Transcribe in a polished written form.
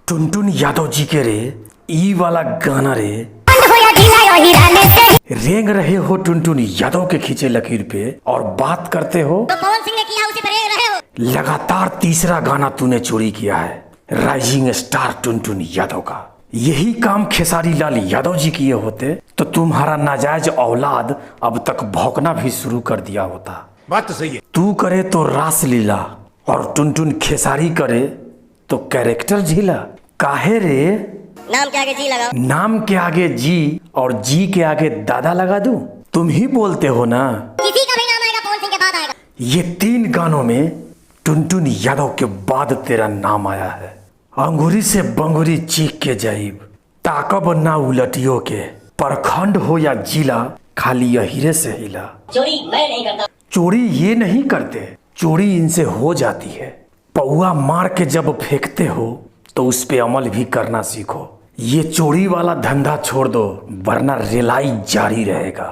टुनटुन यादव जी के रे ई वाला गाना रे। रेंग रहे हो टुनटुन यादव के खींचे लकीर पे और बात करते हो तो पवन सिंह ने किया उसी पर रेंग रहे हो। लगातार तीसरा गाना तूने चोरी किया है राइजिंग स्टार टुनटुन यादव का। यही काम खेसारी लाल यादव जी किए होते तो तुम्हारा नाजायज औलाद अब तक भौंकना भी शुरू कर दिया होता। बात तो सही है। तू करे तो रासलीला और टुनटुन खेसारी करे तो कैरेक्टर झीला। काहे रे? नाम के आगे जी लगाओ। नाम के आगे जी और जी के आगे दादा लगा दूं? तुम ही बोलते हो ना। किसी का भी नाम आएगा पवन सिंह के बाद आएगा। ये 3 गानों में टुनटुन यादव के बाद तेरा नाम आया है। अंगूरी से बंगूरी चीख के जाइब ताकब ना उलटियों के प्रखंड हो या जिला खाली यहीरे से हिला। चोरी मैं नहीं करता। चोरी ये नहीं करते, चोरी इनसे हो जाती है। पौआ मार के जब फेंकते हो तो उस पे अमल भी करना सीखो। ये चोरी वाला धंधा छोड़ दो वरना रिलाई जारी रहेगा।